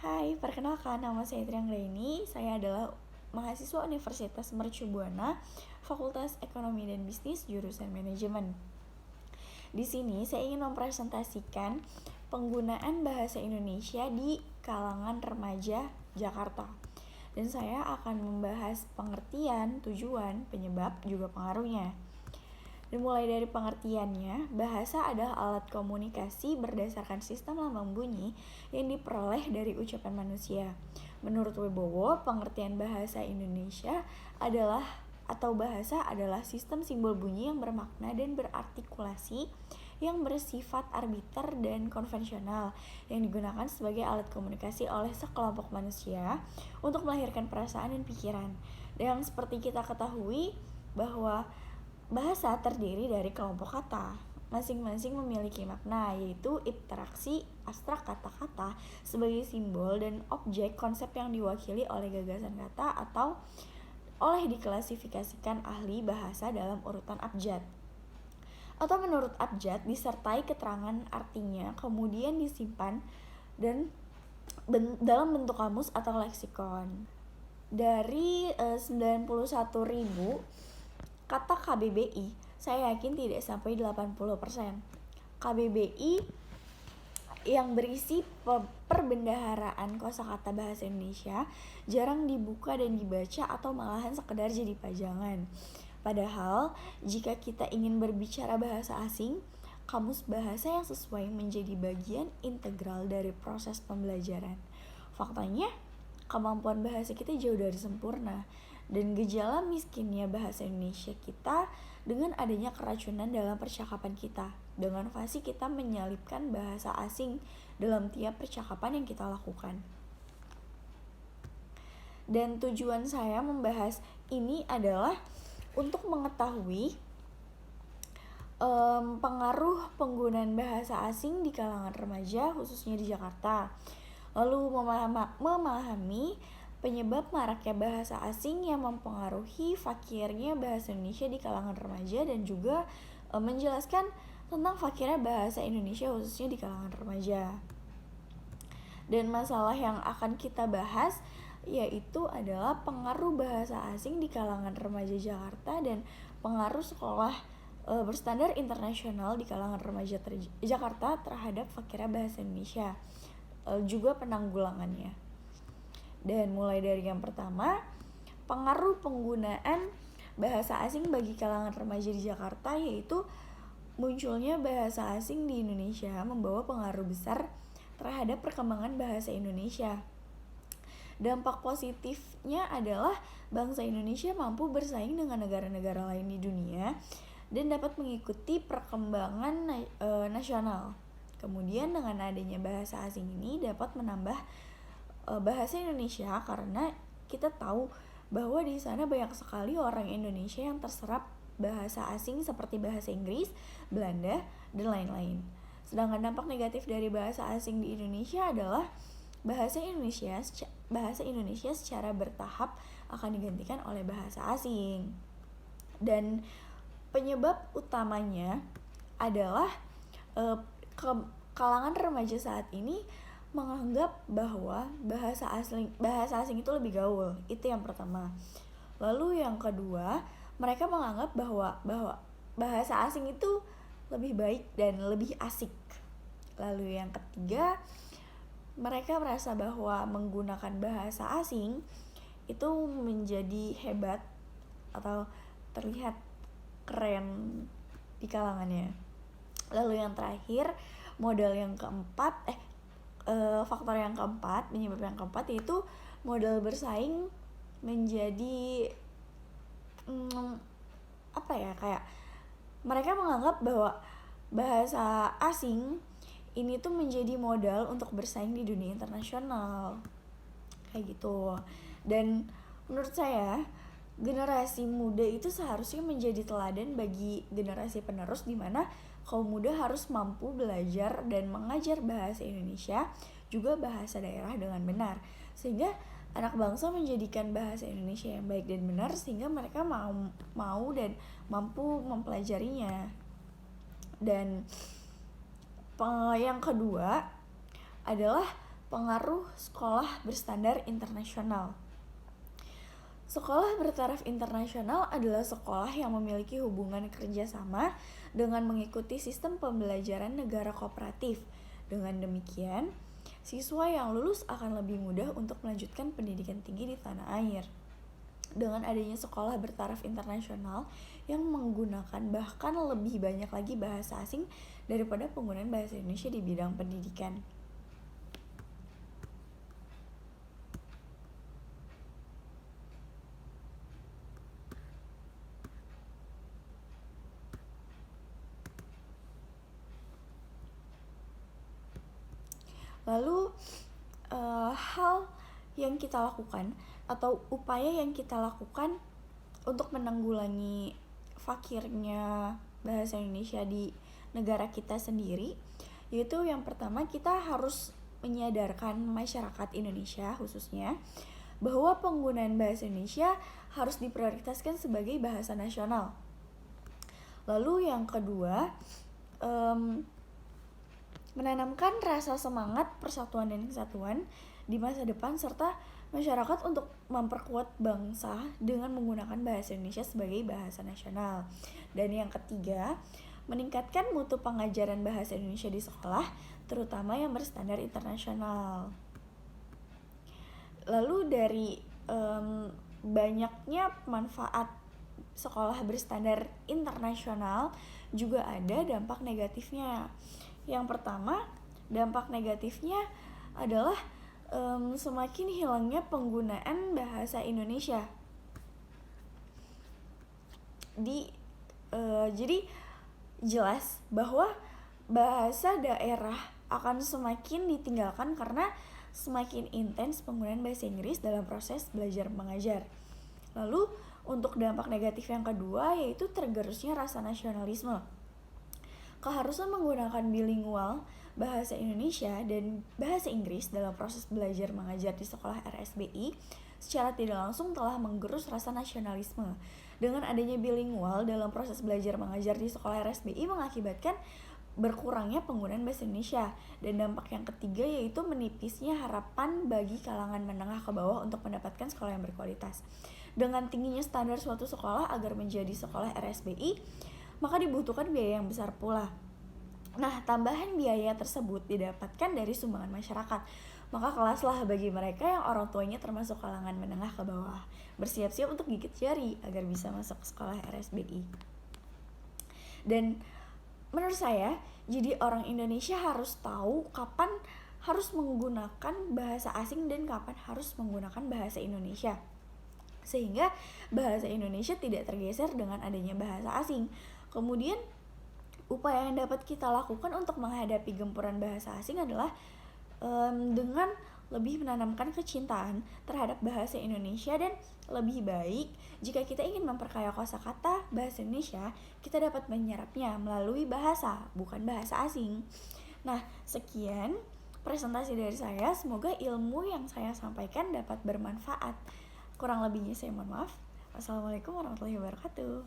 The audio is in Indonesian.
Hai, perkenalkan nama saya Trianggraini. Saya adalah mahasiswa Universitas Mercu Buana, Fakultas Ekonomi dan Bisnis, jurusan Manajemen. Di sini saya ingin mempresentasikan penggunaan bahasa Indonesia di kalangan remaja Jakarta. Dan saya akan membahas pengertian, tujuan, penyebab, juga pengaruhnya. Dimulai dari pengertiannya, bahasa adalah alat komunikasi berdasarkan sistem lambang bunyi yang diperoleh dari ucapan manusia. Menurut Wibowo, pengertian bahasa Indonesia bahasa adalah sistem simbol bunyi yang bermakna dan berartikulasi yang bersifat arbiter dan konvensional yang digunakan sebagai alat komunikasi oleh sekelompok manusia untuk melahirkan perasaan dan pikiran. Dan seperti kita ketahui bahwa bahasa terdiri dari kelompok kata. Masing-masing memiliki makna, yaitu interaksi abstrak kata-kata sebagai simbol dan objek konsep yang diwakili oleh gagasan kata atau oleh diklasifikasikan ahli bahasa dalam urutan abjad. Atau menurut abjad disertai keterangan artinya, kemudian disimpan dan dalam bentuk kamus atau leksikon. Dari 91.000 kata KBBI, saya yakin tidak sampai 80%. KBBI yang berisi perbendaharaan kosakata bahasa Indonesia jarang dibuka dan dibaca atau malahan sekedar jadi pajangan. Padahal, jika kita ingin berbicara bahasa asing, kamus bahasa yang sesuai menjadi bagian integral dari proses pembelajaran. Faktanya, kemampuan bahasa kita jauh dari sempurna, dan gejala miskinnya bahasa Indonesia kita dengan adanya keracunan dalam percakapan kita, dengan fasih kita menyelipkan bahasa asing dalam tiap percakapan yang kita lakukan. Dan tujuan saya membahas ini adalah untuk mengetahui pengaruh penggunaan bahasa asing di kalangan remaja, khususnya di Jakarta. Lalu memahami penyebab maraknya bahasa asing yang mempengaruhi fakirnya bahasa Indonesia di kalangan remaja, dan juga menjelaskan tentang fakirnya bahasa Indonesia khususnya di kalangan remaja. Dan masalah yang akan kita bahas yaitu adalah pengaruh bahasa asing di kalangan remaja Jakarta dan pengaruh sekolah berstandar internasional di kalangan remaja Jakarta terhadap fakirnya bahasa Indonesia, juga penanggulangannya. Dan mulai dari yang pertama, pengaruh penggunaan bahasa asing bagi kalangan remaja di Jakarta, yaitu munculnya bahasa asing di Indonesia membawa pengaruh besar terhadap perkembangan bahasa Indonesia. Dampak positifnya adalah bangsa Indonesia mampu bersaing dengan negara-negara lain di dunia dan dapat mengikuti perkembangan nasional. Kemudian dengan adanya bahasa asing ini dapat menambah bahasa Indonesia, karena kita tahu bahwa di sana banyak sekali orang Indonesia yang terserap bahasa asing seperti bahasa Inggris, Belanda, dan lain-lain. Sedangkan dampak negatif dari bahasa asing di Indonesia adalah bahasa Indonesia secara bertahap akan digantikan oleh bahasa asing. Dan penyebab utamanya adalah kalangan remaja saat ini menganggap bahwa bahasa asing itu lebih gaul. Itu yang pertama. Lalu yang kedua, mereka menganggap bahwa bahasa asing itu lebih baik dan lebih asik. Lalu yang ketiga, mereka merasa bahwa menggunakan bahasa asing itu menjadi hebat atau terlihat keren di kalangannya. Lalu yang terakhir, faktor yang keempat, penyebab yang keempat, yaitu modal bersaing menjadi kayak mereka menganggap bahwa bahasa asing ini tuh menjadi modal untuk bersaing di dunia internasional, kayak gitu. Dan menurut saya, generasi muda itu seharusnya menjadi teladan bagi generasi penerus, di mana kaum muda harus mampu belajar dan mengajar bahasa Indonesia, juga bahasa daerah dengan benar, sehingga anak bangsa menjadikan bahasa Indonesia yang baik dan benar, sehingga mereka mau dan mampu mempelajarinya. Dan yang kedua adalah pengaruh sekolah berstandar internasional. Sekolah bertaraf internasional adalah sekolah yang memiliki hubungan kerjasama dengan mengikuti sistem pembelajaran negara kooperatif. Dengan demikian, siswa yang lulus akan lebih mudah untuk melanjutkan pendidikan tinggi di tanah air. Dengan adanya sekolah bertaraf internasional yang menggunakan bahkan lebih banyak lagi bahasa asing daripada penggunaan bahasa Indonesia di bidang pendidikan. Lalu hal yang kita lakukan atau upaya yang kita lakukan untuk menanggulangi fakirnya bahasa Indonesia di negara kita sendiri, yaitu yang pertama kita harus menyadarkan masyarakat Indonesia khususnya bahwa penggunaan bahasa Indonesia harus diprioritaskan sebagai bahasa nasional. Lalu yang kedua, menanamkan rasa semangat persatuan dan kesatuan di masa depan serta masyarakat untuk memperkuat bangsa dengan menggunakan bahasa Indonesia sebagai bahasa nasional. Dan yang ketiga, meningkatkan mutu pengajaran bahasa Indonesia di sekolah, terutama yang berstandar internasional. Lalu dari banyaknya manfaat sekolah berstandar internasional juga ada dampak negatifnya. Yang pertama, dampak negatifnya adalah semakin hilangnya penggunaan bahasa Indonesia. Jadi jelas bahwa bahasa daerah akan semakin ditinggalkan karena semakin intens penggunaan bahasa Inggris dalam proses belajar mengajar. Lalu untuk dampak negatif yang kedua yaitu tergerusnya rasa nasionalisme. Keharusan menggunakan bilingual bahasa Indonesia dan bahasa Inggris dalam proses belajar mengajar di sekolah RSBI secara tidak langsung telah menggerus rasa nasionalisme. Dengan adanya bilingual dalam proses belajar mengajar di sekolah RSBI mengakibatkan berkurangnya penggunaan bahasa Indonesia. Dan dampak yang ketiga yaitu menipisnya harapan bagi kalangan menengah ke bawah untuk mendapatkan sekolah yang berkualitas. Dengan tingginya standar suatu sekolah agar menjadi sekolah RSBI, maka dibutuhkan biaya yang besar pula. Nah, tambahan biaya tersebut didapatkan dari sumbangan masyarakat. Maka kelaslah bagi mereka yang orang tuanya termasuk kalangan menengah ke bawah, bersiap-siap untuk gigit jari agar bisa masuk ke sekolah RSBI. Dan menurut saya, jadi orang Indonesia harus tahu kapan harus menggunakan bahasa asing dan kapan harus menggunakan bahasa Indonesia, sehingga bahasa Indonesia tidak tergeser dengan adanya bahasa asing. Kemudian upaya yang dapat kita lakukan untuk menghadapi gempuran bahasa asing adalah dengan lebih menanamkan kecintaan terhadap bahasa Indonesia, dan lebih baik jika kita ingin memperkaya kosakata bahasa Indonesia, kita dapat menyerapnya melalui bahasa, bukan bahasa asing. Nah, sekian presentasi dari saya. Semoga ilmu yang saya sampaikan dapat bermanfaat. Kurang lebihnya saya mohon maaf. Wassalamualaikum warahmatullahi wabarakatuh.